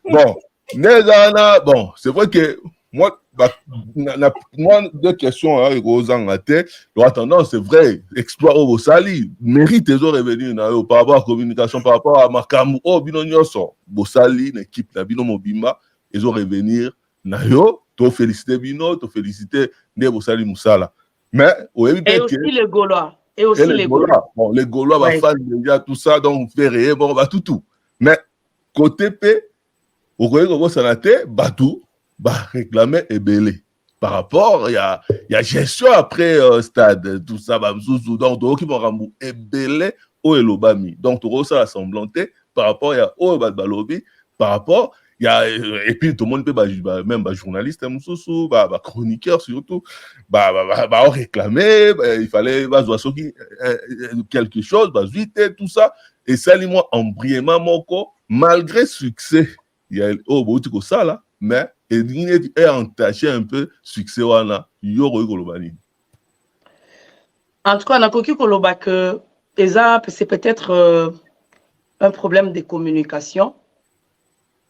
Bon, bon, c'est vrai que moi, moi, deux questions, hein, la tendance, c'est vrai, exploit au Sali, mérite de revenir par rapport à la communication, par rapport à Makamu, oh, binonyoso, Bosali, l'équipe, la bino mobimba, ils ont revenir, nayo, to féliciter bino, to féliciter ne Bosali Moussala. Mais, oui, et aussi les Gaulois. Et aussi les Gaulois. Bon, les Gaulois, ouais. Fans déjà, tout ça, donc, ferré, bon, bah, tout. Mais, côté P, au Congo, ça n'a été, Batou, réclamer et belé. Par rapport, il y a gestion après stade, tout ça, donc, qui vont rembourser et belé au Elobami. Donc, tout ça, la semblanté, par rapport, il y a au Balobi, par rapport, il y a, et puis tout le monde peut, même journaliste, chroniqueur surtout, réclamer, il fallait, quelque chose, tout ça, et ça, moi, en brièvement, malgré succès, il y a ça là, mais il est entaché un peu succès wana yoro kolobani. En tout cas, on a compris que c'est peut-être un problème de communication.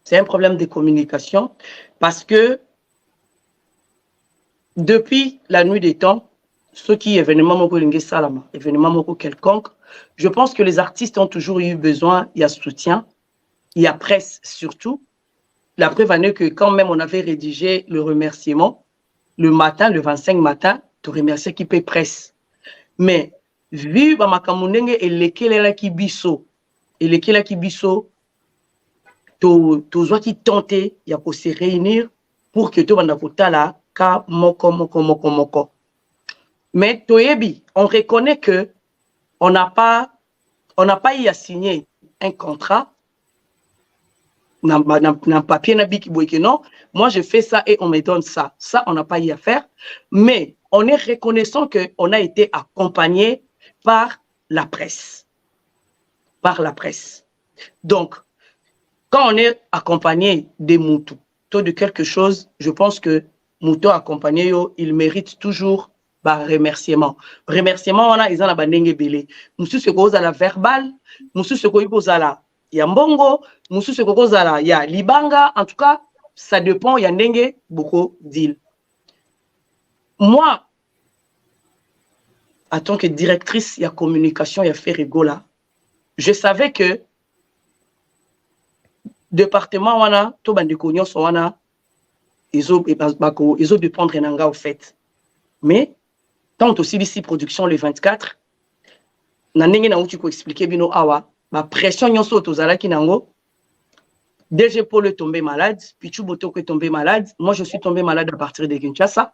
C'est un problème de communication parce que depuis la nuit des temps, ce qui est événement quelconque, je pense que les artistes ont toujours eu besoin, il y a soutien, il y a presse surtout. La preuve en est que quand même on avait rédigé le remerciement, le matin, le 25 matin, tu remerciais qui paie presse. Mais vu Bamakamunenge et lesquels qui biso, tu qui tenter, il y a pour se réunir pour que tu vas là, ka moko. Mais Toyebi, on reconnaît que on n'a pas eu à signer un contrat. Papier non, moi je fais ça et on me donne ça. Ça, on n'a pas eu à faire. Mais on est reconnaissant qu'on a été accompagné par la presse. Donc, quand on est accompagné des Moutou, de quelque chose, je pense que Moutou accompagné, il mérite toujours remerciement. Remerciement, on a ils ont la bandenge belé. Monsieur ce qu'on a la verbal, monsieur ce qu'on a la Yambongo, monsieur ce qu'on a la ya Libanga. En tout cas, ça dépend. Yandenge beaucoup d'îles. Moi, en tant que directrice, il y a communication, il y a fait rigola. Je savais que département wana to bandeko nyonso wana ils ont dépendre nanga au fait. Mais tant aussi ici production le 24 na ndenge na uti ko expliquer bino awa ba pression nyonso tozala ki nango. DG Paul est tombé malade, Pichu Botoko est tombé malade, moi je suis tombé malade à partir de Kinshasa.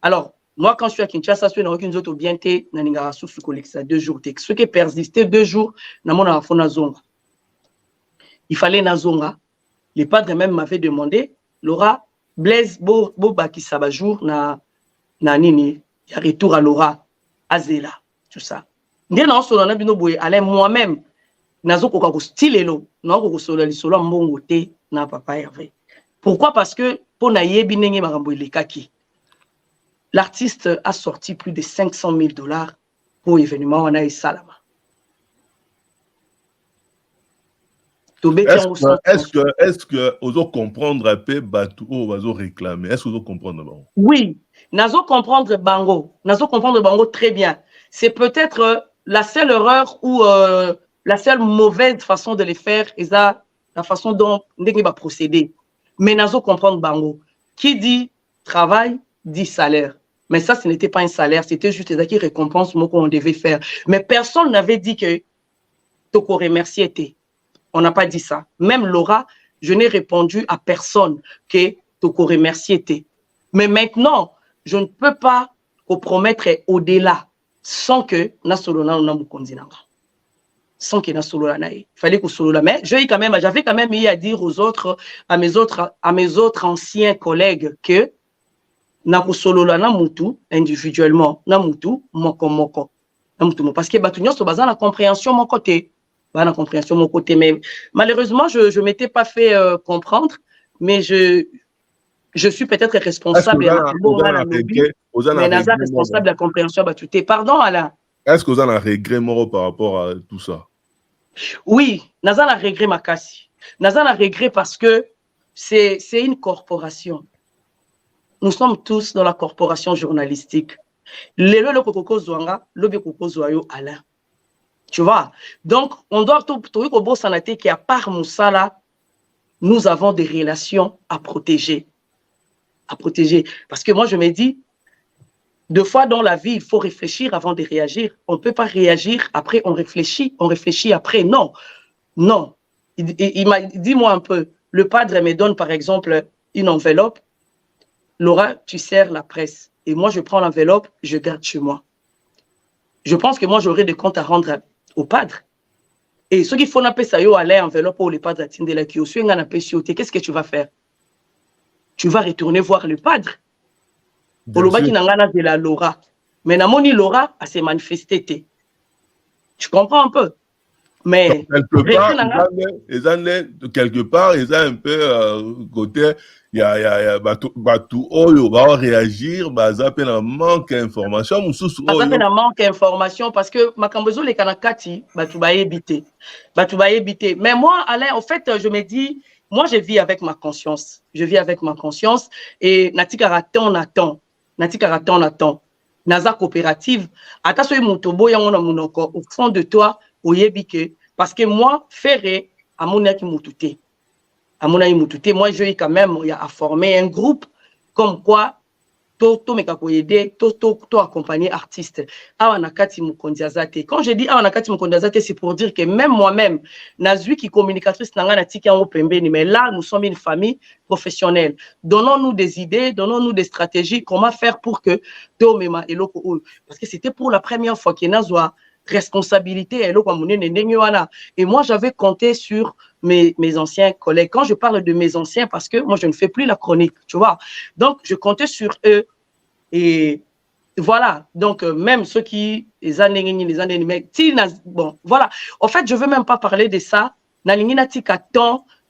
Alors moi quand je suis à Kinshasa, je suis dans aucune autre bienté na ninga sous collection 2 jours tek. Ce qui persistait 2 jours na mona afona zonga. Il fallait Nazonga. Les padres même m'avaient demandé, Laura, Blaise, Baki Sabajour, na nini, il y a retour à Laura, Azela, tout ça. Moi-même, nazo koka ko style lo, na ko solo li solo mbongo te na papa Hervé. Pourquoi? Parce que pour na yebi ndenge makambo elekaki. L'artiste a sorti plus de $500,000 pour l'événement wana Salama. Est-ce que vous comprendre un peu Batou ou réclamer? Est-ce que vous comprendre bango? Oui, nazo comprendre bango très bien. C'est peut-être la seule erreur ou la seule mauvaise façon de les faire, et ça, la façon dont on va procéder. Mais nazo comprendre bango. Qui dit travail dit salaire. Mais ça, ce n'était pas un salaire, c'était juste des récompenses qu'on devait faire. Mais personne n'avait dit que Toko remercier était. On n'a pas dit ça. Même Laura, je n'ai répondu à personne que Toko remercier était. Mais maintenant, je ne peux pas compromettre au-delà sans que Nasolona ou Namukonzinanga. Sans que Nasolona. Il fallait que Solola. Mais j'avais quand même eu à dire aux autres, à mes autres anciens collègues que Nakusolola Namutu, individuellement, Namutu, Moko. Parce que Batunion se basant la compréhension mon côté. La compréhension de mon côté, mais malheureusement, je ne m'étais pas fait comprendre, mais je suis peut-être responsable. Responsable de la compréhension. Pardon, Alain. Est-ce que vous avez un regret par rapport à tout ça? Oui, Nazan a regret Makassi. Nazan a regret parce que c'est une corporation. Nous sommes tous dans la corporation journalistique. Le kokoko zwanga, le kokoko zwayo Alain. Tu vois? Donc, on doit tout s'anater qui à part Moussala, nous avons des relations à protéger. À protéger. Parce que moi, je me dis, deux fois dans la vie, il faut réfléchir avant de réagir. On ne peut pas réagir, après on réfléchit après. Non, non. Il m'a dit, moi un peu, le padre me donne par exemple une enveloppe. Laura, tu sers la presse. Et moi, je prends l'enveloppe, je garde chez moi. Je pense que moi, j'aurai des comptes à rendre au padre. Et ce qu'il faut n'appeler ça, aller enveloppe pour les padres à Tindela qui aussi qu'est-ce que tu vas faire? Tu vas retourner voir le padre. Pour le bas qui n'a de la Laura. Mais Namoni Laura a s'est manifesté. Tu comprends un peu? Mais quelque part, ils ont un peu côté, il y a tout oyo va réagir, ça un manque d'information, ça un manque d'information parce que makambozo les kanakati, tu vas éviter. Mais moi, Alain, en fait, je me dis, moi, je vis avec ma conscience. Je vis avec ma conscience et Natikaraton attend. Naza coopérative, attention mutobo yango na munoko au fond de toi oyebike parce que moi ferré amona ki mutute. Moi je quand même à former un groupe comme quoi to meka ko aider to accompagner artistes awa nakati mukonzi azate. Quand je dis awa nakati mukonzi azate, c'est pour dire que même moi-même nazui qui communicatrice nanga na tiki yango pembeni, mais là nous sommes une famille professionnelle. Donnons-nous des idées, donnons-nous des stratégies, comment faire pour que to mema eloko, parce que c'était pour la première fois qu'il nazwa responsabilité eloko munene ndenge wana. Et moi j'avais compté sur mes anciens collègues. Quand je parle de mes anciens, parce que moi je ne fais plus la chronique, tu vois. Donc je comptais sur eux. Et voilà, donc même ceux qui, les années, bon, voilà. En fait, je ne veux même pas parler de ça.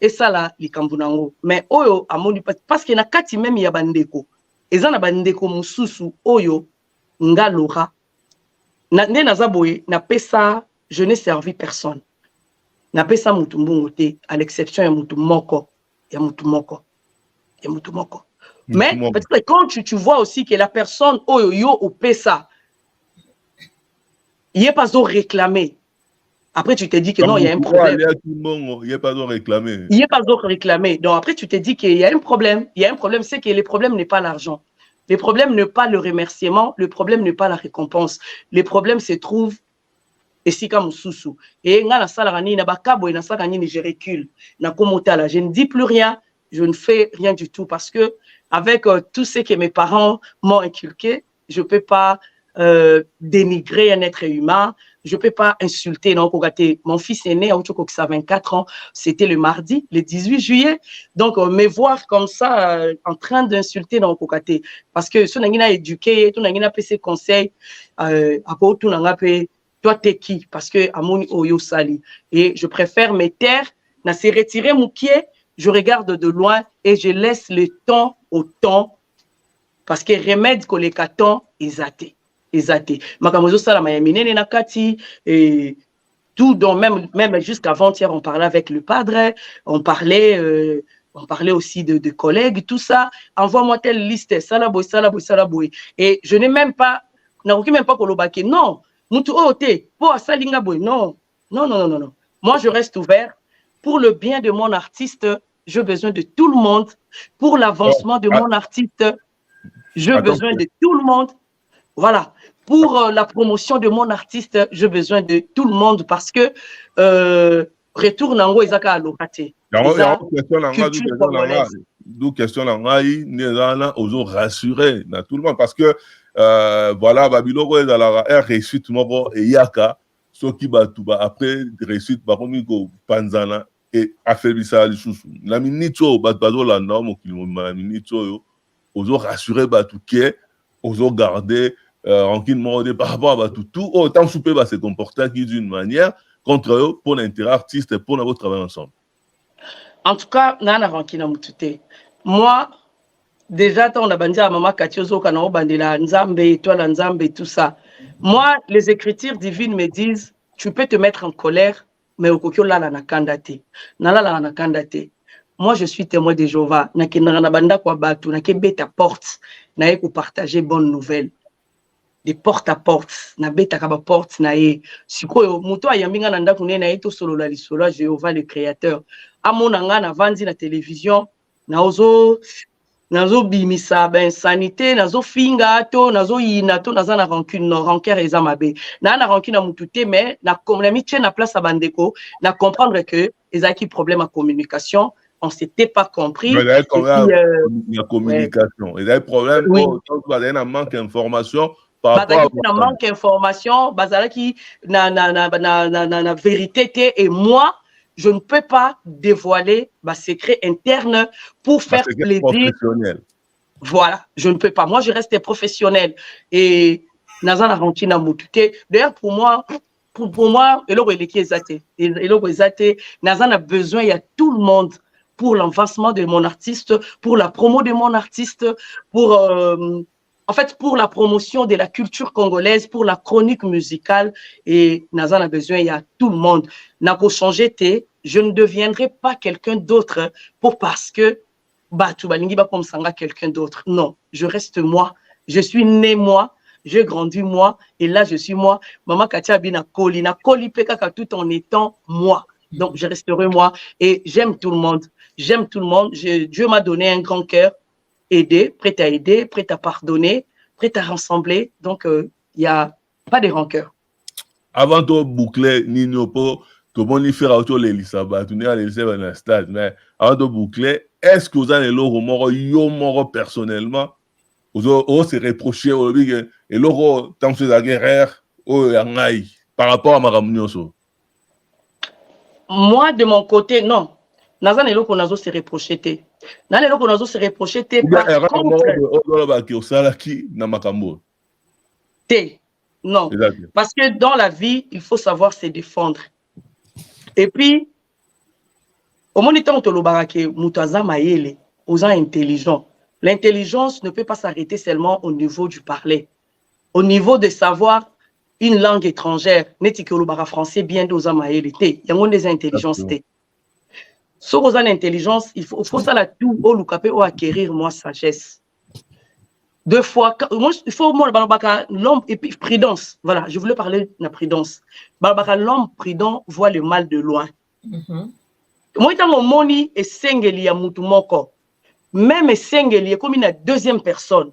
Et ça là, les Kambunango. Mais oyo, parce qu'il y a kati même il y a bandeko. Et ça, na bandeko mususu, oyo, nga lora. Ne nazaboye, na pesa, je n'ai servi personne. Na pesa mutumbungote, à l'exception ya mutumoko. Mais peut-être quand tu vois aussi que la personne yo au pesa, il n'est pas réclamé. Après, tu te dis que non, il y a un problème. Il n'y a pas de réclamer. Il n'y a pas de réclamer. Donc après, tu te dis qu'il y a un problème. Il y a un problème, c'est que le problème n'est pas l'argent. Le problème n'est pas le remerciement. Le problème n'est pas la récompense. Le problème se trouve ici comme sous. Et je recule. Je ne dis plus rien. Je ne fais rien du tout parce que avec tout ce que mes parents m'ont inculqué, je ne peux pas dénigrer un être humain, je ne peux pas insulter. Non, mon fils est né, ça a 24 ans, c'était le mardi, le 18 juillet. Donc, me voir comme ça, en train d'insulter dans Kokate, parce que si on a éduqué, on a fait ses conseils, toi, t'es qui? Parce que Amoni Oyo Sali. Et je préfère me taire, na se retirer mon pied, je regarde de loin et je laisse le temps au temps parce que remède que les catons exaté. Makamozo sala mayamine nakati et tout donc même jusqu'avant-hier on parlait avec le padre, on parlait aussi de collègues, tout ça. Envoie-moi telle liste, salaboy. Et je n'ai même pas, kolobake. Non, mutu ote, po asalinga boy. Non. Moi je reste ouvert. Pour le bien de mon artiste, j'ai besoin de tout le monde. Pour l'avancement de mon artiste, j'ai besoin de tout le monde. Voilà. Pour la promotion de mon artiste, j'ai besoin de tout le monde parce que retour nango ezaka alokate. D'où question nangai nezana ozo rassurer na tout le monde parce que voilà Babyloko ezala réussite moko et yaka soki batuba après réussite par contre ko panzana et affaiblissa les sous la minito bazo la norme qui la minito yo ozo rassurer batuke ozo garder tranquillement par rapport à tout autant souper va se comporter d'une manière contre eux pour l'intérêt artiste et pour notre travail ensemble. En tout cas, nana rankina mutute. Moi déjà on a bandé à maman Katiozo kana bandela nzambe toi la nzambe tout ça. Moi les écritures divines me disent tu peux te mettre en colère mais okokyo la na kandate. Nala la na kandate. moi je suis témoin de Jéhovah. Na banda kwa batu, na ke beta porte, na ko partager bonne nouvelle. De porte à porte, na beta ka ba porte na ye. Sikoyo muto ayambinga na ndako ne na ye to solo la lisolo Jéhovah le créateur. Amona nga na vandi na télévision, nazo bimisa ben sanité, nazo finga to, nazo yina to, naza na rancune, no rancœur eza mabe. Na rancune na mututé mais na comme la mitie na place à bandeko, na comprendre que ezaki problème à communication, on s'était pas compris. Il y a la communication. Il y a un problème, oui. Il y a un manque d'information par rapport à manque d'information, bazalaki na vérité et moi je ne peux pas dévoiler ma secret interne pour faire plaisir. Voilà, je ne peux pas. Moi, je reste professionnel. Et Nazana Rantina Moutute. D'ailleurs, pour moi, Nazana a besoin, il y a tout le monde pour l'avancement de mon artiste, pour la promo de mon artiste, pour en fait, pour la promotion de la culture congolaise, pour la chronique musicale, et Nazan a besoin, il y a tout le monde. Nako changer, je ne deviendrai pas quelqu'un d'autre parce que tu balingi ba comme sanga quelqu'un d'autre. Non, je reste moi. Je suis né moi, j'ai grandi moi, et là je suis moi. Maman Katia Bina Koli, na Koli Pekaka tout en étant moi. Donc je resterai moi et j'aime tout le monde. J'aime tout le monde. Dieu m'a donné un grand cœur. Aider, prêt à pardonner, prêt à rassembler. Donc, il n'y a pas de rancœur. Avant de boucler, Ninopo, tout le monde y fait autour de l'Elisabeth, tu n'es pas laissé dans le stade, mais avant de boucler, est-ce que vous avez le personnellement, vous avez se reproché, et l'euro, tant que la guerre, par rapport à ma ramunioso? Moi, de mon côté, non. Nazan et l'eau nazo se reproché. Dans les locaux, nazo se reproché. Non. Parce que dans la vie, il faut savoir se défendre. Et puis, au moment où tu as mutaza maïele, aux gens intelligents, l'intelligence ne peut pas s'arrêter seulement au niveau du parler. Au niveau de savoir une langue étrangère, n'est-ce que le français bien d'osa maïele, il y a des intelligences. Sur aux intelligence, il faut ça la tout au lucapé ou acquérir moi sagesse. Deux fois, il faut moi l'homme et puis prudence. Voilà, je voulais parler de la prudence. L'homme prudent voit le mal de loin. Moi, dans mon moni et sengeli ya mutu moko. Même sengeli comme une deuxième personne.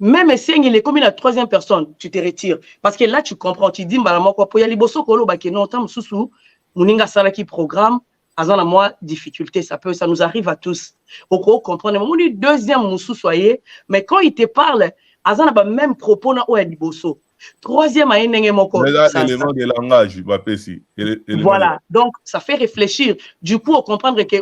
Même sengeli comme une troisième personne, tu te retires. Parce que là, tu comprends, tu dis, pour y aller bosso kolo baki non tam susu, muninga sala qui programme. Azan à moi, difficulté, ça nous arrive à tous. Au comprendre, mon deuxième moussou soyez, mais quand il te parle, Azan a même propos na oya liboso. Troisième a une moko. L'élément de langage, voilà, donc ça fait réfléchir. Du coup, on comprendre que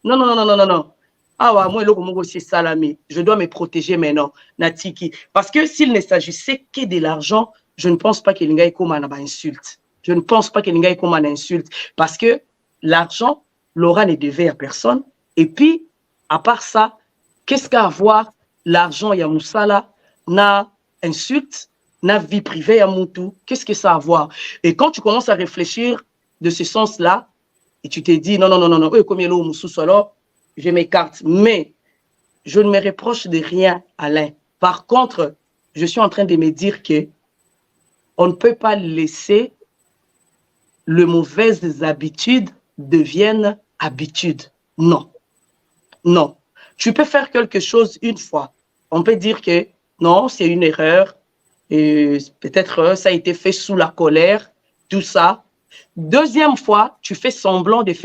non. Ah ouais, moi le c'est salami. Je dois me protéger maintenant, Natiki. Parce que s'il ne s'agissait que de l'argent, je ne pense pas que l'ingay comme un insulte. Je ne pense pas que l'ingay comme un insulte parce que l'argent, Laura ne devait à personne. Et puis, à part ça, qu'est-ce qu'à avoir l'argent, il y a Moussala, na insulte, na vie privée, à Moutou, qu'est-ce que ça a à voir? Et quand tu commences à réfléchir de ce sens-là, et tu te dis, non, comme il y a Moussou, alors, je m'écarte. Mais je ne me reproche de rien, Alain. Par contre, je suis en train de me dire que on ne peut pas laisser les mauvaises habitudes deviennent habitude. Non. Tu peux faire quelque chose une fois. On peut dire que non, c'est une erreur. Et peut-être ça a été fait sous la colère, tout ça. Deuxième fois, tu fais semblant tu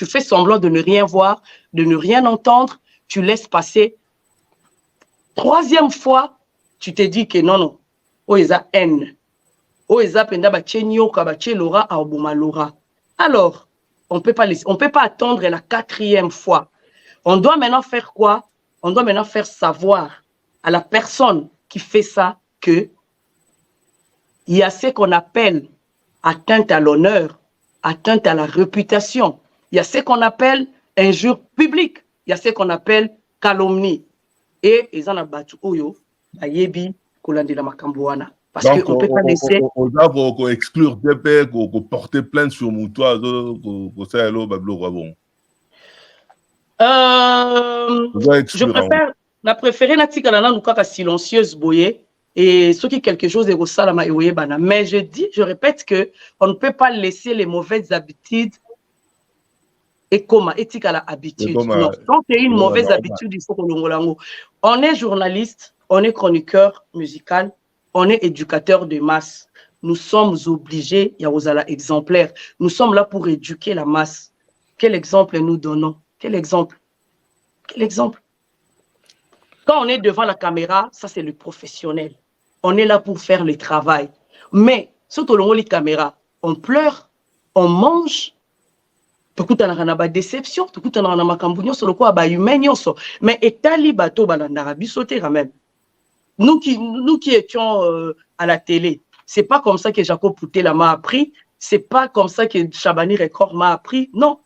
fais semblant de ne rien voir, de ne rien entendre, tu laisses passer. Troisième fois, tu te dis que non. Oh, ils ont haine. Oh, ils ont Laura. Alors, on peut pas attendre la quatrième fois. On doit maintenant faire quoi? On doit maintenant faire savoir à la personne qui fait ça que il y a ce qu'on appelle atteinte à l'honneur, atteinte à la réputation. Il y a ce qu'on appelle injure publique. Il y a ce qu'on appelle calomnie. Et ils en ont battu oyo, ayebi, kolandi la makambouana. Parce qu'on ne peut pas laisser. On doit exclure des pères, porter plainte sur Moutoua, bon. Je préfère, la préférée natika la nous kaka silencieuse boye et ce qui est quelque chose de rosalama et bana. Mais je répète que on ne peut pas laisser les mauvaises habitudes et comme éthique à la habitude. Non, quand il y a une mauvaise habitude, il faut qu'on l'ongolango. On est journaliste, on est chroniqueur musical, on est éducateur de masse. Nous sommes obligés, il y a Rosala exemplaire, nous sommes là pour éduquer la masse. Quel exemple nous donnons? Quel exemple? Quel exemple? Quand on est devant la caméra, ça c'est le professionnel. On est là pour faire le travail. Mais, surtout le caméra, on pleure, on mange, tout à la déception, tout à la macambouignon, sur le quoi, bah, humain, mais etali bateau, bah, l'arabi sauté quand même. Nous qui étions à la télé, c'est pas comme ça que Jacob Poutela m'a appris, c'est pas comme ça que Chabani Record m'a appris, non.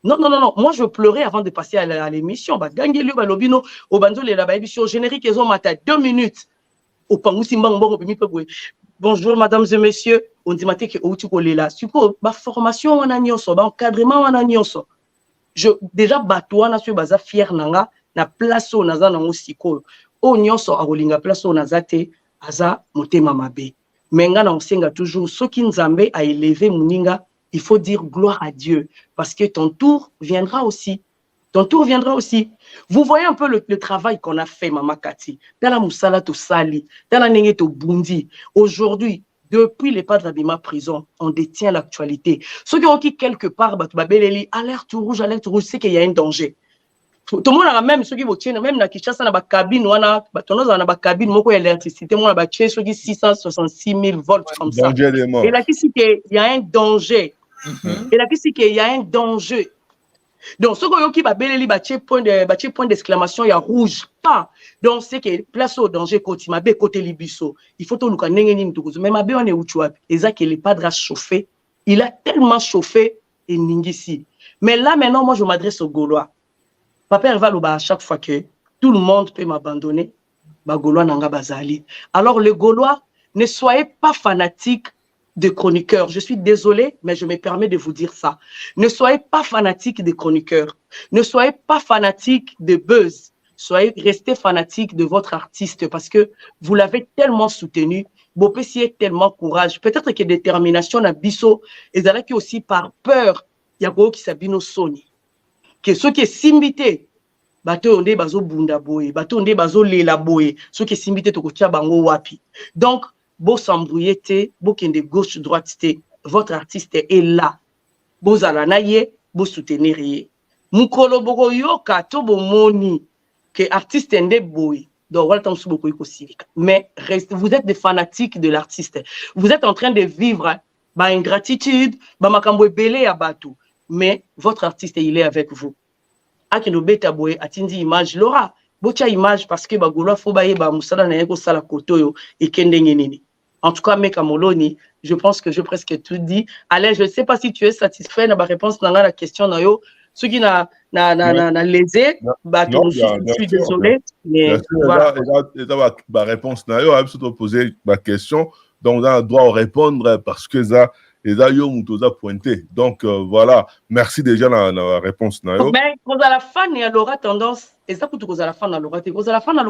Non. Moi, je pleurais avant de passer à l'émission. Bah, Gangeli, bah, Lobino, au banzo, les au générique, ils ont maté 2 minutes. Au Pangousi Mbangbo, bonjour, mesdames et messieurs. On dit maté que tu collé là. Suppose, ma formation, on a nyonso, ma encadrement, on a nyonso. Déjà, bateau, on a su, baza fier nanga, na place, on a zanango siko. O nyonso, a rolinga place, on a zate, aza, motema mabe. Menga na onsenga toujours, ce qui nous ambe à élever muninga, il faut dire gloire à Dieu, parce que ton tour viendra aussi. Ton tour viendra aussi. Vous voyez un peu le travail qu'on a fait, Mama Kati. Dans la Moussala to Sali, dans la Nengue to Bundi. Aujourd'hui, depuis les pas de l'Abima prison, on détient l'actualité. Ceux qui ont quitté quelque part, alerte rouge, c'est qu'il y a un danger. Tout le monde a même ceux qui vont tirer, même la Kinshasa, dans la cabine, on a la cabine, moi, l'électricité, moi, on a tué ceux qui 666 000 volts comme ça. Et là, il y a un danger. Et là, il y a un danger. Donc, ce qui va béléli, point d'exclamation, il y a rouge. Pas. Donc, c'est que place au danger, côté Mabé, côté Libiso. Il faut tout le cas, mais Mabé, on est où tu as. Et ça, qu'il n'est pas de chauffé. Il a tellement chauffé et Ningisi. Mais là, maintenant, moi, je m'adresse aux Gaulois. Papa, elle va à chaque fois que tout le monde peut m'abandonner. Gaulois nanga bazali. Alors, les Gaulois, ne soyez pas fanatiques de chroniqueurs. Je suis désolé, mais je me permets de vous dire ça. Ne soyez pas fanatiques des chroniqueurs. Ne soyez pas fanatiques de buzz. Restez fanatiques de votre artiste parce que vous l'avez tellement soutenu. Bopessi est tellement courage. Peut-être que détermination na biso et là qui aussi par peur, il y a beaucoup qui s'abino soni. Que ceux qui sont simbité, bateau onde bazo bunda boy, bateau onde bazo lela boy, ceux qui sont simbité to kotia bango wapi. Donc beau s'embrouiller te, beau kende gauche droite te, votre artiste est là. Beau zalanaye, beau soutenir ye. Mukolo boko yoka to bo moni que artiste ende boy. Donc voilà tant beaucoup mais vous êtes des fanatiques de l'artiste. Vous êtes en train de vivre ba ingratitude, ba makambo belé à batou. Mais votre artiste il est avec vous. Akino beta boy atindi image Laura. Bocha image parce que ba golo fo ba yeba musala na yeko sala kotoyo et kende ngenini. En tout cas, Meka Moloni, je pense que j'ai presque tout dit. Alain, je ne sais pas si tu es satisfait de ma réponse dans la question. Ce qui n'a lésé, je suis désolé. Mais voilà. Ma réponse, je vais poser ma question. Donc, on a le droit à répondre parce que ça, les aïeux ont pointé. Donc, voilà. Merci déjà dans la réponse. Mais quand à la fin, il y aura tendance. Et ça, pour à la fin, à la fin, à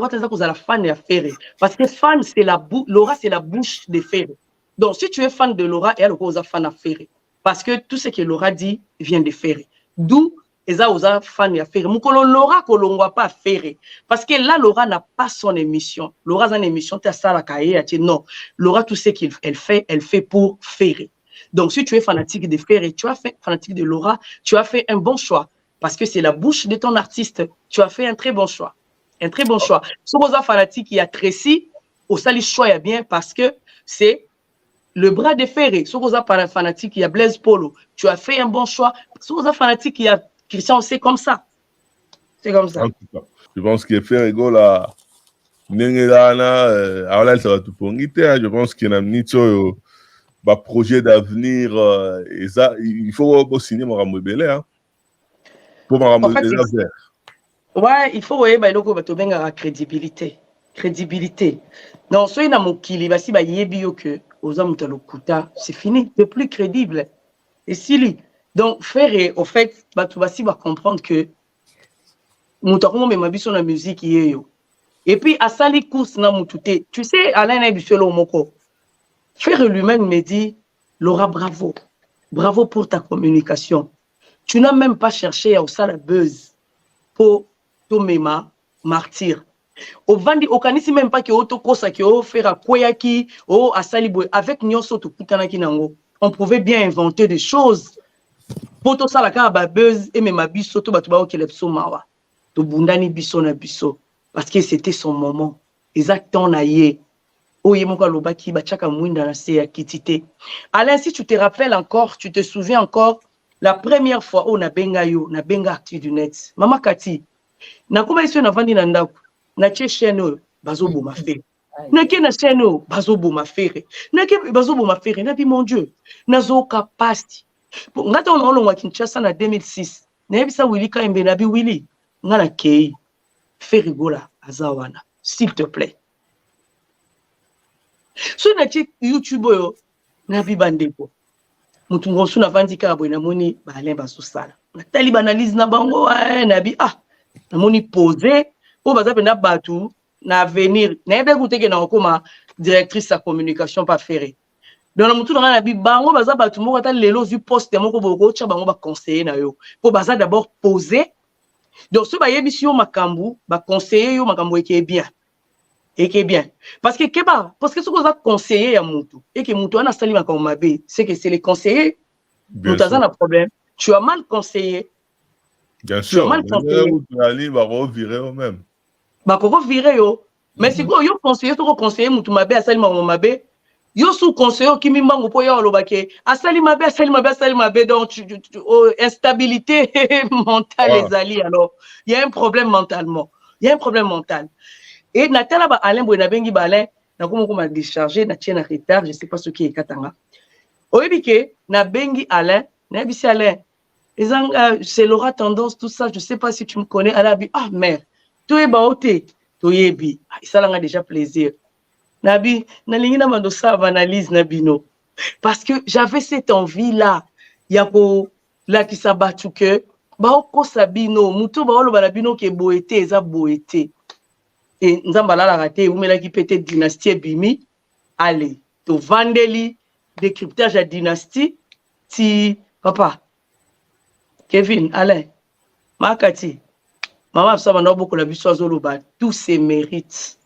la fin, il y a Ferré. Parce que fan, c'est Laura, c'est la bouche de Ferré. Donc, si tu es fan de Laura, elle est fan à Ferré. Parce que tout ce que Laura dit vient de Ferré. D'où, ils ont fan à Ferré. Moukolo Laura, qu'on ne voit pas Ferré. Parce que là, Laura n'a pas son émission. Laura a une émission, tu as ça, la cahier, non. Laura, tout ce qu'elle fait, elle fait pour Ferré. Donc, si tu es fanatique de Ferré, tu as fait fanatique de Laura, tu as fait un bon choix. Parce que c'est la bouche de ton artiste. Tu as fait un très bon choix. Un très bon choix. Si vous êtes fanatique, il y a Tracy, au sali choix bien parce que c'est le bras de Ferré. Si vous êtes fanatique, il y a Blaise Polo. Tu as fait un bon choix. Si vous êtes fanatique, il y a Christian, c'est comme ça. C'est comme ça. Je pense que Ferré, là, je pense qu'il y a un projet d'avenir. Et ça, il faut signer mon ramobélé. Hein. En fait, ouais, il faut la crédibilité. Crédibilité. Non, soit il y a mon kili, si bah yebio que aux hommes de l'okuta, c'est fini, c'est plus crédible. Et si lui, donc Ferré, au fait, bah tu vas comprendre que mutu akomomema biso na musique yeyo. Et puis, à Sali Kous na mutute. Tu sais, Alain Ebuselo Moko, Frère lui-même me dit, Laura, bravo. Bravo pour ta communication. Tu n'as même pas cherché à la buzz pour Tomema martyr. Au Vandi, au Kanisi même pas que Oto Kosa qui o faire à Koyaki, o à Saliboué, avec Nyonso to Kutanaki Nango. On pouvait bien inventer des choses. Pour tout ça, la carte buzz et même biso to batuba o kelepso mawa. To bundani biso na biso. Parce que c'était son moment. Exactement, naïe. Alain, si tu te rappelles encore, tu te souviens encore, la première fois où on a bengayo, na benga actu du net. Maman Kati, na kuma iso na vandi na ndaku, na che chaîne bazo bo ma fere. Na ke na chaîne bazo bo ma fere. Na ke bazo bo ma fere, na bi mon Dieu. Na zo kapasti. Ngata on olongwa Kinshasa na 2006. Na yebisa Willy Kaimbe na bi Willy. Ngana kei. Fere gola azawana, s'il te plaît. So na check YouTube yo na bibandeko mutu ngosu na vandi ka boy na moni ba Alain basosala na tali banalise na bango na bi na moni poser po baza pe na batu na avenir na ebe kuteke na okoma directrice sa communication pas ferré donc mutu na bi bango baza batu moko ta lelo zu poste moko boko cha bango ba conseiller na yo po baza d'abord poser donc so ba yebisi yo makambu ba conseiller yo makambu eke bien. Et qui est bien. Parce que ce qu'on a conseillé à Moutou, et que Moutou a sali comme Mabé, c'est que c'est les conseillers. Moutou a un problème. Tu as mal conseillé. Bien sûr. Tu as mal conseillé. Tu vas revirer au même. Bah, qu'on revirer yo. Mais si vous conseillez, tu conseiller Moutou Mabé, à sali Mabé, yo sous conseiller qui m'imbango pour yo lobake. À sali Mabé, donc instabilité mentale les alliés. Alors, il y a un problème mentalement. Il y a un problème mental. Et Natala ba Alain Boy na bengi ba Alain na komo koma décharger na tiena retard je sais pas ce qui est katanga. Oyebike na bengi Alain na bisi Alain. C'est Laura Tendance tout ça je sais pas si tu me connais Alabi mère. Toi ba oté toyebi. Ça l'a déjà plaisir. Nabi na lingi na mando sa analyse na bino. Parce que j'avais cette envie là yako la ki sabatu que ba ko sabino muto ba olo ba bino ke boété eza boété. Et nous avons raté, ou qui peut-être dynastie Bimi, allez, tu vendeli, décryptage à dynastie, ti, papa, Kevin, Alain, Makati, maman, ça m'a beaucoup la vie sur Zoloba, tous ses mérites.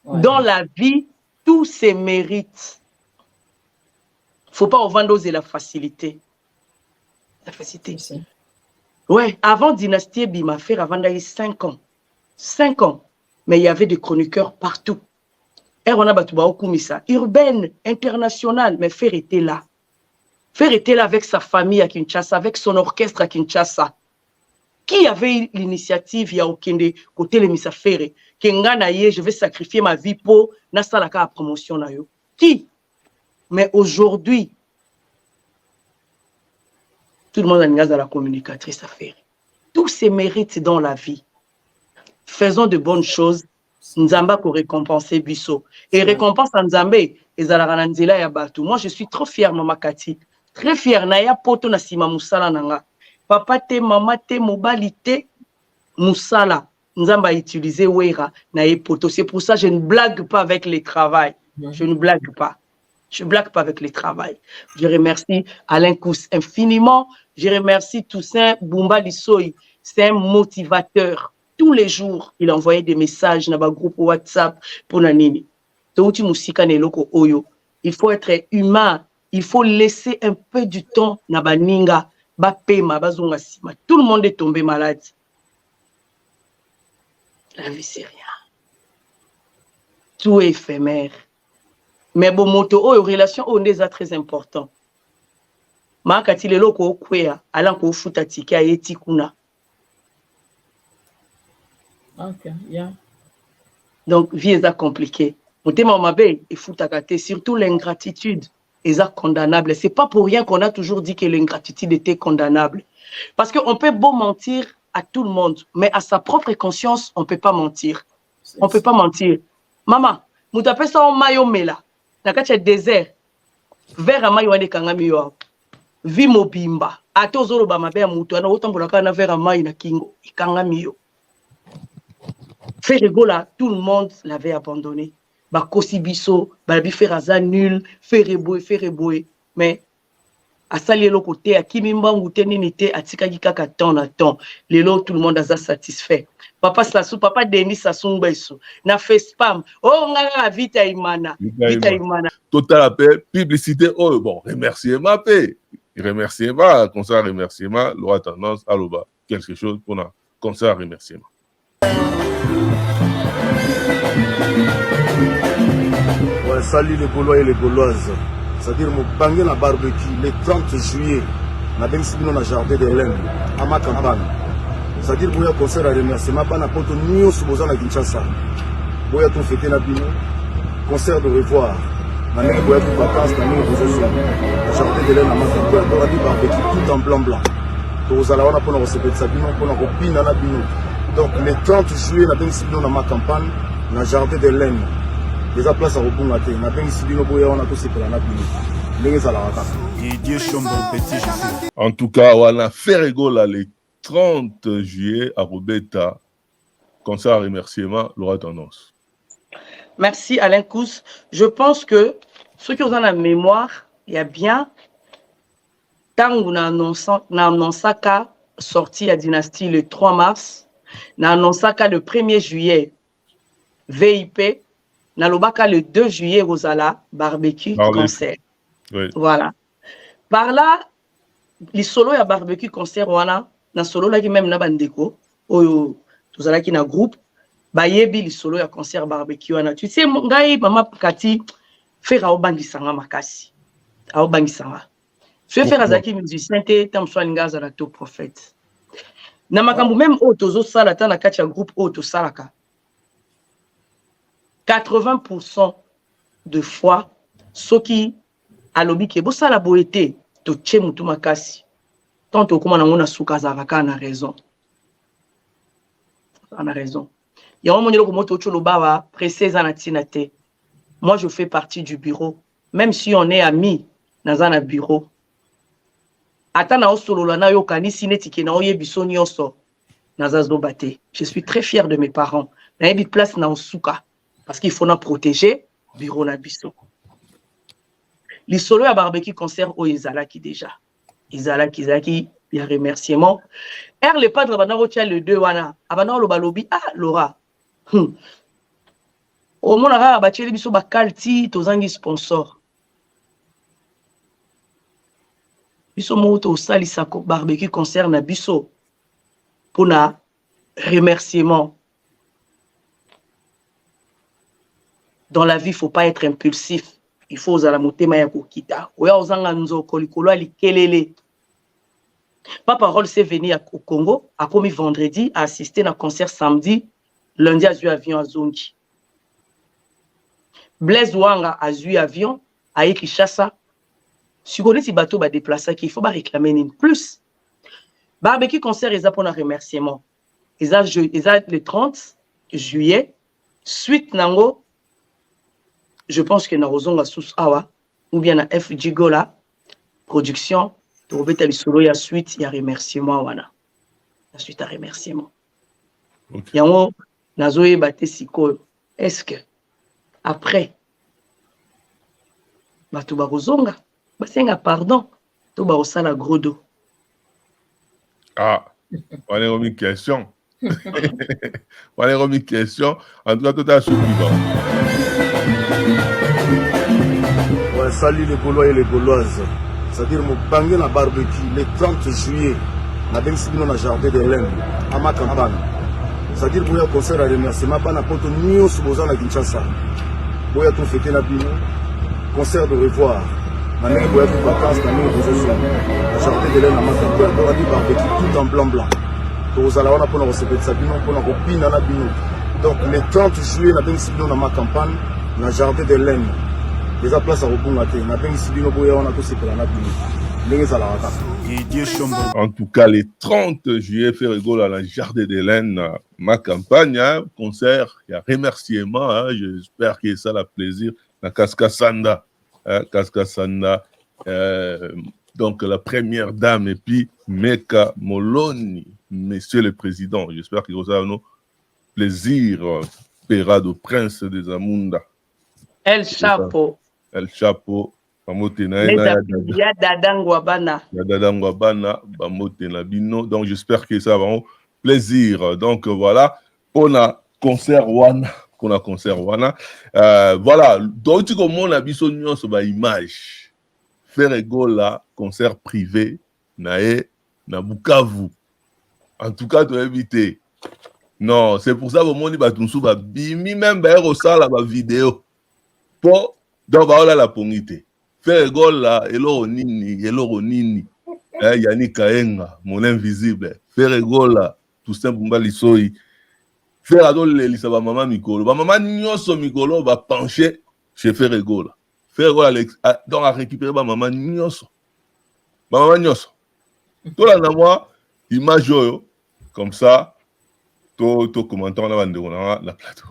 Ouais. Dans la vie, tous ses mérites. Faut pas vendre la facilité. La facilité. Ouais, avant dynastie Bima, faire avant d'aller 5 ans. 5 ans. Mais il y avait des chroniqueurs partout. Et on a battu Kumisa, urbaine, internationale, mais Fer était là. Fer était là avec sa famille à Kinshasa, avec son orchestre à Kinshasa. Qui avait l'initiative, il y a aucun de côté les Missa Ferré, je vais sacrifier ma vie pour Nasalaka à promotion. Qui? Mais aujourd'hui, tout le monde a une gaz à la communicatrice à Ferré. Tous ces mérites dans la vie. Faisons de bonnes choses. Nzamba pour récompenser Bisso. Et récompense à Nzambé, et Zalarananzela ya Batu. Moi, je suis trop fière, Maman Kati. Très fière. Naya poto na sima musala nanga. Papa te, maman te, mobali te, musala. Nzamba a utilisé Wera na poto. C'est pour ça que je ne blague pas avec les travails. Je ne blague pas. Je ne blague pas avec les travails. Je remercie Alain Kous infiniment. Je remercie Toussaint Bumba Lissoy. C'est un motivateur. Tous les jours, il envoyait des messages dans le groupe WhatsApp pour Nanini. Il faut être humain. Il faut laisser un peu du temps na baninga, bapema, bazonga sima. Tout le monde est tombé malade. La vie, c'est rien. Tout est éphémère. Mais bon, moto, relation, on est très important. Ma katile loko kwea, alan ko futa tiki a yeti kuna. Okay, yeah. Donc, vie est compliquée. Mon thème en mabe, il faut t'attaquer. Surtout l'ingratitude est condamnable. C'est pas pour rien qu'on a toujours dit que l'ingratitude était condamnable. Parce qu'on peut beau mentir à tout le monde, mais à sa propre conscience, on peut pas mentir. On peut pas mentir. Maman, vous tapez ça en maillot mela. Dans le désert, vers un maillot de kangamiyo. Vi mobimba. Ato zoro ba mabe mutu ana autant pour la kana vers un maillot na kingo. Ikangamiyo. Ferregola, tout le monde l'avait abandonné. Bakosi biso, balabi Ferraza nul, Ferreboé. Mais à sali le côté, à Kimimba ou Teninité, à Tikagika temps à temps. Lelo, tout le monde a satisfait. Papa Sassou, papa Denis Sassou Mbesso, na fait spam. Oh, on a vite Imana. Vita Imana. Total appel, publicité, oh, bon, remerciement, paix. Remerciement, concert remerciement, loi tendance, aloba, quelque chose pour un concert remerciement. Ouais, salut les Gaulois et les Gauloises. C'est-à-dire, mon bangé na barbecue le 30 juillet, na ben sibino na jardin de l'Inde, à ma campagne. C'est-à-dire, boya concert à remerciement, pas n'importe où sous Bozan à Kinshasa. Boya ton fêté na bino, concert de revoir. Na nègre boya tout vacances, na nègre Bozan, na jardin de l'Inde, à ma campagne. Boya dit barbecue tout en blanc. Tozala wana pour nous recevoir sa bino, pour nous repiner na bino. Donc, le 30 juillet, na ben sibino na ma campagne, na jardin de l'Inde. Déjà place à rebondir à terre. Na ben sibino boya wana tout c'est pour la bino. En tout cas, on a fait rigoler le 30 juillet à Robeta, concert à remerciement, Laura Tendance. Merci Alain Kous. Je pense que ceux qui ont la mémoire, il y a bien, tant qu'on a annoncé qu'à sorti à Dynastie le 3 mars, on a annoncé qu'à le 1er juillet, VIP, on a le 2 juillet, Rosala, barbecue, concert. Oui. Voilà. Par là, les solos à barbecue concert wana na solo là qui même na bandeko oyo tozala ki na groupe ba yebi les solos à concert barbecue wana tu sais ngai mama Kati faire au bangisanga makasi au bangisanga faire azaki musicien te tam so ngaza na to prophète na makambo même o tozo sala ta na kati ya groupe o to salaka 80% de fois ceux qui alobi ke bosala boete to tche mutu makasi tant okoma na ngona suka zaka na raison on a raison ya mo nyelo ko moto cholo bawa précise na tinate. Moi je fais partie du bureau même si on est amis dans un bureau atana osolo na yo kanisi netike na oyebiso nyonso nazazo baté. Je suis très fier de mes parents na yebi place na osuka parce qu'il faut na protéger bureau na biso. Les solos à barbecue concert au Izalaki déjà. Izalaki, il y a remerciement. Le padre Abana le 2 wana. Abana lo balobi ah Laura. Au moins on a bâti biso ba kalti tozangi sponsor. Biso moto sali sako barbecue concert na biso pour na remerciement. Dans la vie, il ne faut pas être impulsif. Il faut oser la motema ya kokita. Oya ozanga nzoko likolo ali kelele. Papa Roll s'est venu au Congo, a commis vendredi, a assisté à un concert samedi, lundi a eu avion à Zongi. Blaise Wanga a eu avion à Kinshasa. Si vous avez bateau ba déplacer il faut pas réclamer une plus. Barbecue concert ils a pour un remerciement. Ils a le 30 juillet suite nango. Je pense que nous avons Awa ou bien na FG Gola production pour mettre les solos ya suite il y a remerciement wana la suite à remerciement yango nazoye baté siko est-ce que après bato ba kozonga basenga pardon to ba osala gros dos ah on est remis question on est remis question en tout cas tout à suivi. Ouais, salut les Gaulois et les Gauloises. C'est-à-dire, mon bangé na barbecue le 30 juillet, na ben sibino na jardin de l'Inde, à ma campagne. C'est-à-dire, boya concert à remerciement, pas n'importe où sous Bozan à Kinshasa. Boya ton fêté na bino, concert de revoir. Na nègre boya tout vacances, na nègre Bozan, na jardin de l'Inde, à ma campagne. Boya dit barbecue tout en blanc. Tozala wana pour nous recevoir sa bino, pour nous repiner na bino. Donc, le 30 juillet, na ben sibino na ma campagne, na jardin de l'Inde. Déjà place à rebondir à terre. Na ben sibino boya wana tout c'est pour la bino. En tout cas, le 30 juillet, fait rigolo à la Jardin d'Hélène, ma campagne, hein, concert, il y a remerciement, hein, j'espère que ça a plaisir, la Kaskasanda, Kaskasanda, donc la première dame, et puis Meka Moloni, monsieur le président, j'espère que vous avez plaisir, Perado, prince des Amunda. El Chapo. El Chapo. Donc, j'espère que ça va plaisir. Donc, voilà. On a concert Wana. Voilà. Donc, tu commences à bisogno sur ma image. Faire égola, concert privé, na Bukavu. En tout cas, tu as évité. Non, c'est pour ça que mon dit va bimi même au sala la vidéo. Pour donc voilà la pongité. Faire égola, eloro nini. Yannick Kaenga, mon invisible. Faire égola, tout simplement l'issoi. Faire adol l'elisaba maman Mikolo. Maman nyoso Mikolo va pencher chez Faire égola. Faire égola, donc à récupérer maman nyoso. Maman nyoso. Tout là, moi, image comme ça. Tout commentaire on a la plateau.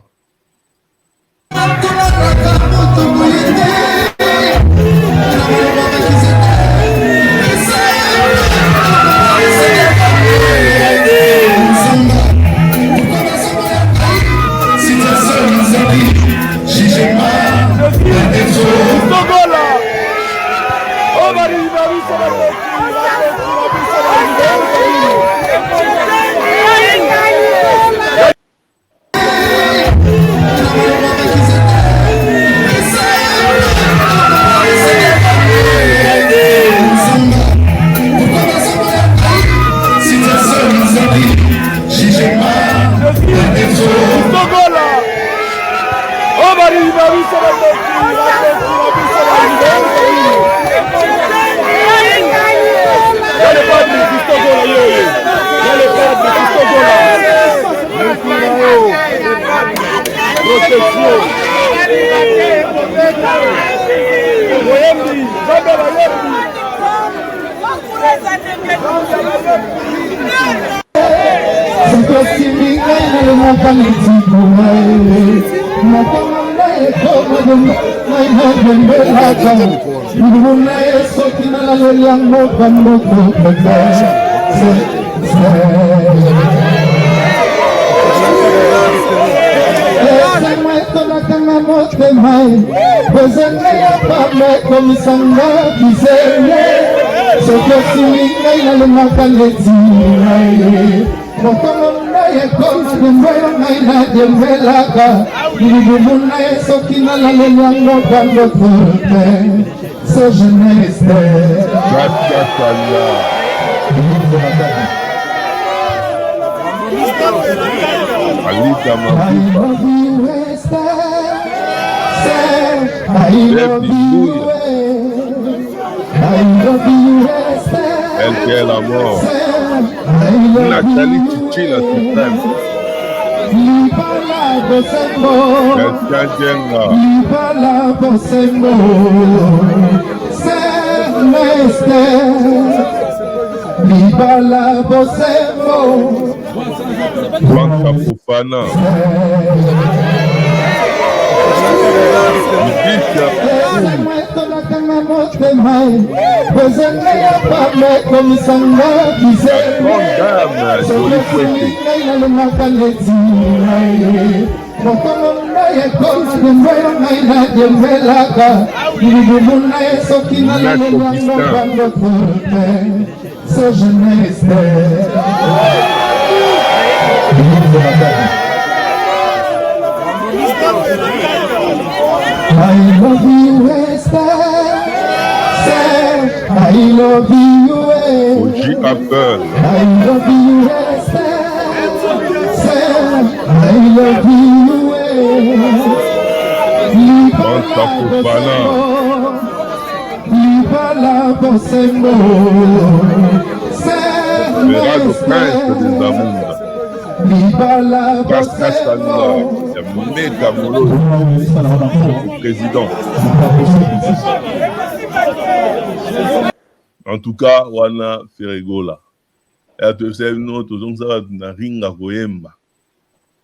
En tout cas, wana Ferregola.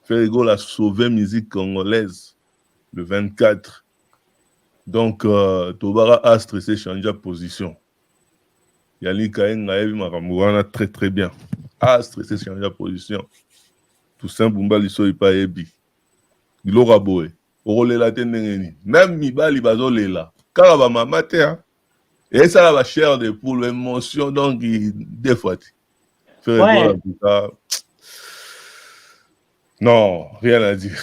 Ferregola a sauvé la musique congolaise le 24. Donc, Tobara a stressé, changé de position. Yannick Kaenga a très très bien. A stressé, changé de position. Toussaint Bumba liso ipa ebi. Biloko boye. Orolela te ndenge nini. Même mibali bazolela. Kaka ba mama te hein. Et ça va chair de poule, émotion donc des fois. Ouais. Non, rien à dire.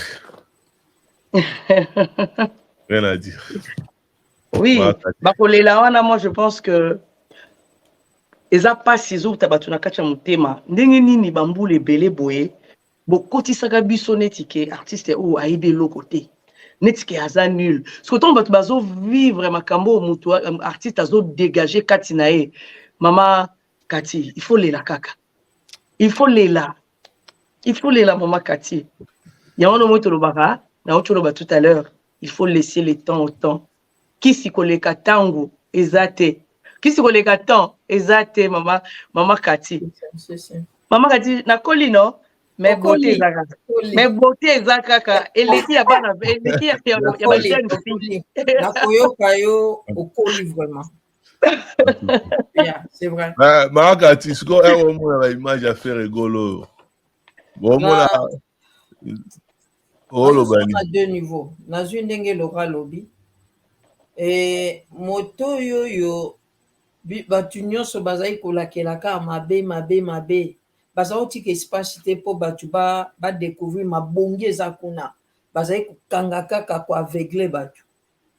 Rien à dire. Oui, Bakolela, moi je pense que eza pasi zo tabatuna kacha mutema ndenge nini bambule belé boye bokoti saka biso netike artiste ou aibe lokote netike aza nul parce que ton batu bazo vivre makambo mutu artiste azo dégager kati na e mama Kati il faut lela kaka il faut lela mama Kati ya wana moto lobaka na ocho loba tout à l'heure il faut laisser le temps au temps kisi koleka tango ezate kisi koleka temps ezate mama Kati mama Kati na kolino mais beauté ezaka eleki ya bana eleki ya jeune fille na koyoka yo okoli vraiment. Yeah, c'est vrai. Mama Kati siko ero mona image à faire rigolo bon mona olo bani à deux niveaux na zu ndenge Laura lobi et moto yo batu nyonso bazali kolakelaka mabe bazali otika espace te po batu ba découvrir mabongi eza kuna bazali kokanga kaka ko aveugle batu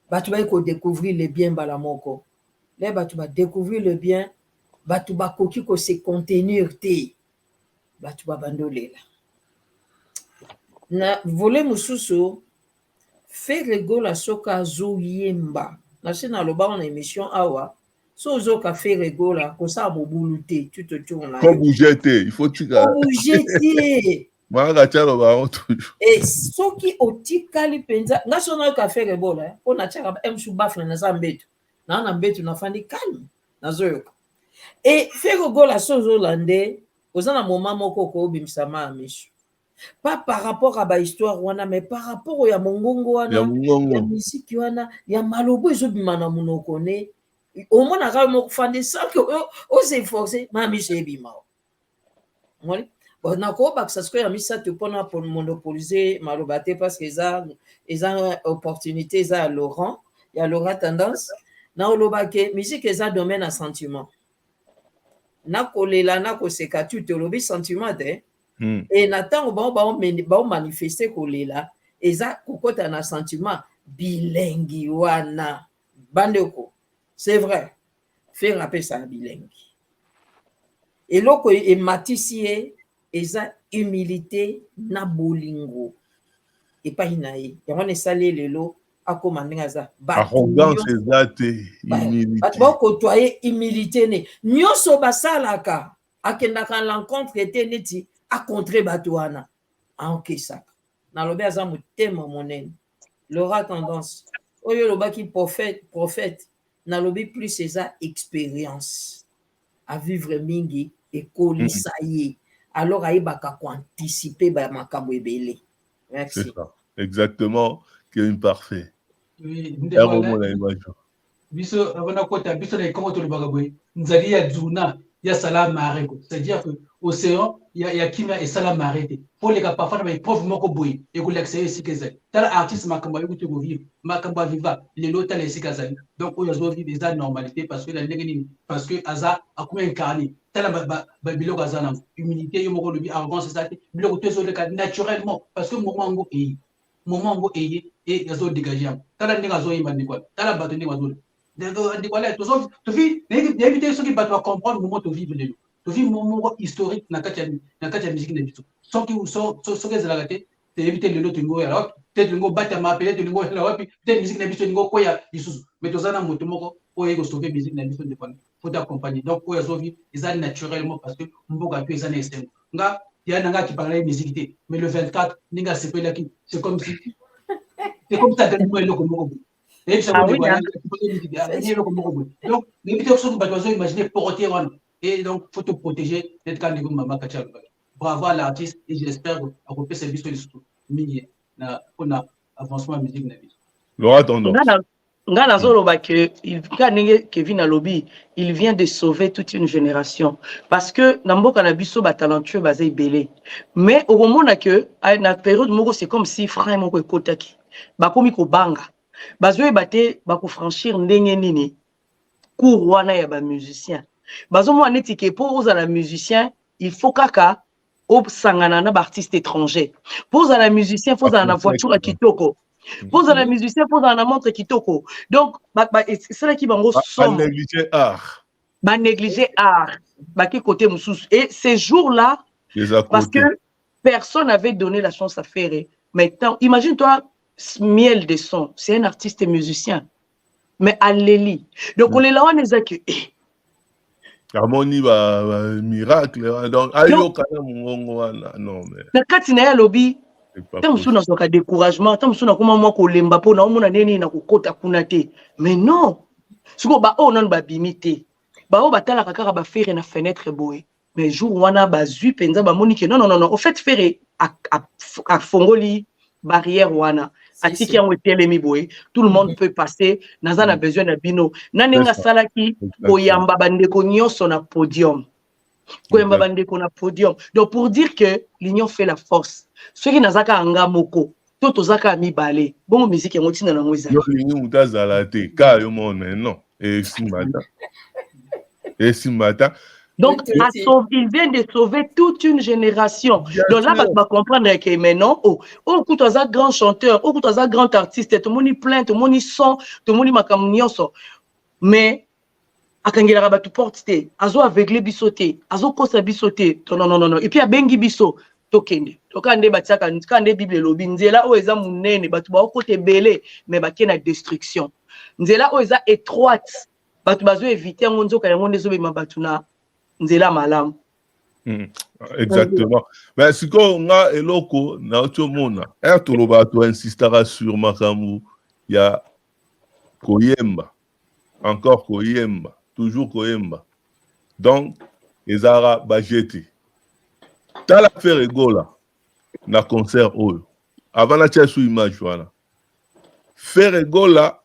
bali ko découvrir le bien bala moko le batu ba découvrir le bien batu ba koki ko se contenir te batu ba bandolela na volet mususu faire rigola soka zo yemba na sena loba na émission awa so zo ka faire rigola ko sa bobulu te tu te tournes faut bouger te il faut tu bouger te manga talo ba toujours et soki otikali penza nga sona ka faire rigola on a tchaka emshu bafle na zambetu na mbetu na fandi calme na zo et faire rigola so zo lande ozana moment moko ko bimisa ma mishu pas par rapport à ba histoire wana mais par rapport au ya mongongo wana ya musique wana ya malobo ezobima na munoko ne au moins na mo fande ça que on s'est forcé mami sebima ngoli bon na ko ba ça ce que ya misa te pona pour monopoliser maloba te parce que eza opportunité eza Laurent ya Laurent tendance na oloba ke musique eza domaine à sentiment na kolela na ko seka tu te lobi sentiment te et natango ba manifester kolela eza kokota na sentiment bilingue wana bandeko c'est vrai faire rappeler ça bilingue et loko e matisie eza humilité na bolingo et pas inaye yango ne sali lelo akoma ndinga za arrogance ezate humilité ba kotoyer humilité ne nyoso basalaka akendaka l'encontre était neti a contrer Batouana en Kessaka. Dans le bas motema monene. L'aura tendance. Oyo loba qui prophète. Dans le plus c'est expérience à vivre mingi et colisaye. Alors aïe baka ko anticiper ba makambo ebele. Merci. C'est ça. Exactement, qui est imparfait. Oui, biso avana kota biso na comment le bagaboy. Nzali ya djuna ya salam mareko. C'est-à-dire que océan ya kimia et salam arrêté pour les gars parfois mais pauvre moko boy et ko l'excès ici que c'est tel artiste makamba yo ko vivre makamba viva les lotal ici kazali donc on zo vivre des normalité parce que la ndengeni parce que aza akuma incarné tel ba biloko azana humilité yo moko lobi arrogance ça biloko to zo le cas naturellement parce que moment ngo et yazo dégager tel ndenga zo yimba ndikwa tel bato ndenga zo ndikwa to zo to fi d'éviter ceux qui bato comprendre moment to vivre les to vivre moment historique na kati ya musique na biso soki ezalaka te éviter lelo tingo ya wapi peut-être lingo bata ma peut-être lingo ya wapi peut-être musique na biso lingo koya lisusu mais tozana moto moko oyo ko sauver musique na biso de quoi faut accompagner donc oyo azovi ezali naturellement parce que mboka pe ezana esengo nga ya nanga qui parlait musique te mais le 24 ninga sepela ki c'est comme ça que moi eloko moko et puis ça donc éviter que bato bazo imaginer porter one. Et donc, il faut te protéger d'être quand même maman Katia. Bravo à l'artiste et j'espère qu'on peut servir sur les sous. On a avancement musique. Laura tendance. Kevin Alobi, il vient de sauver toute une génération. Parce que Nambo Kanabiso ba talentueux basé belé. Mais au moment que à la période moko c'est comme si frère moko ekotaki. Ba komi ko banga. Bazo ebate ba ko franchir ndenge nini. Cour wana ya ba musicien. Bazo mo aneti ke pour aux la musicien, il faut kaka au sangana na ba artiste étranger. Pour la musicien, faut la voiture à kitoko. Pour la musicien, faut la montre kitoko. Donc, c'est là qui va somme. Ba négliger art. Ba négliger art. Ba qui côté moussous. Et ces jours-là, parce que personne n'avait donné la chance à Ferré. Maintenant, imagine-toi, Miel de son, c'est un artiste et musicien. Mais Alléli. Donc, on est là, on est accueillis. Harmonie miracle. Donc, ayo kana mongo wana. Non mais. Na katina ya lobby. Tant que nous avons découragement, tant que nous avons kolemba po na omona neni na kokota kuna te. Mais non. Siko ba o non ba bimité. Ba o batala kaka ba faire na fenêtre boy. Mais jour wana ba zui penza ba monique non non non non. Au fait faire a fongoli barrière wana. Atiki en telemi boy. Tout le monde peut passer. Naza na besoin na bino. Nanenga salaki koyamba bandeko nyonso na podium. Koyamba bandeko na podium. Donc pour dire que l'union fait la force. Ceux qui n'azaka anga moko, tout ozaka mi balé. Bon musique yango tina na ngweza. Yo lingi mutazala te, ka yo mona non. Et simata. Et simata. Donc il vient de sauver toute une génération. Donc là va comprendre que maintenant oh tout ozaka grand chanteur, oh tout ozaka grand artiste, tout le monde plaint, tout le monde son, tout le monde makamunyoso. Mais akangela rabatu porte te, azo aveugle bisoté, azo kosa bisoté. Non non non non. Et puis a bengi biso tokende. Tokande batiaka kande Bible lobi nzela o eza munene batu ba kote belé mais ba kena destruction. Nzela o eza étroite. Batu bazo éviter ngonzo ka yango ndezo be mabatu na nzela malam. Exactement. Mais si nga eloko na otomona, toloba to insistera sur makamu ya koyemba. Encore koyemba, toujours koyemba. Donc ezara bajeti. Tala faire gola na concert oyo. Avant la tia sous image wana. Faire gola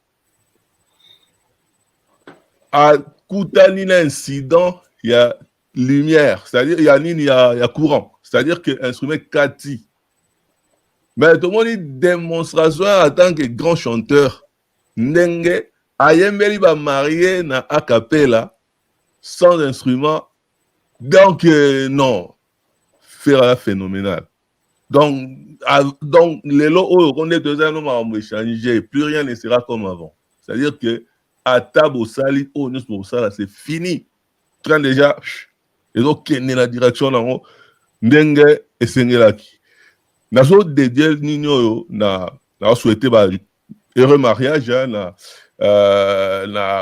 a kutani na incident il y a lumière, c'est-à-dire il y a courant, c'est-à-dire que instrument kati. Mais tout le monde dit démonstration en tant que grand chanteur. Ndenge ayembeli ba marié na a cappella sans instrument. Donc non, faire phénoménal. Donc les lots on est deux ans on changer, plus rien ne sera comme avant. C'est-à-dire que à table au sali au nous pour ça c'est fini. Train déjà et donc la direction là ndenge esengelaki. Nazo dédié nino na souhaité ba heureux mariage na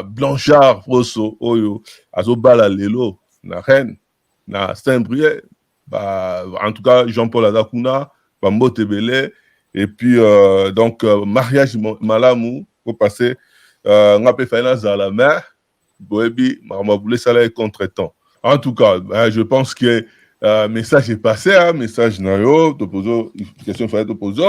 Blanchard Rosso oyo azo bala lelo na reine na Saint-Brieuc. En tout cas, Jean-Paul Adakuna, Bambo Tebele, et puis donc mariage Malamou, pour passer, on a fait finance à la mer, Boebi, Marmaboulé, ça là contre-temps. En tout cas, je pense que message est passé, message Nayo, question fallait t'opposer.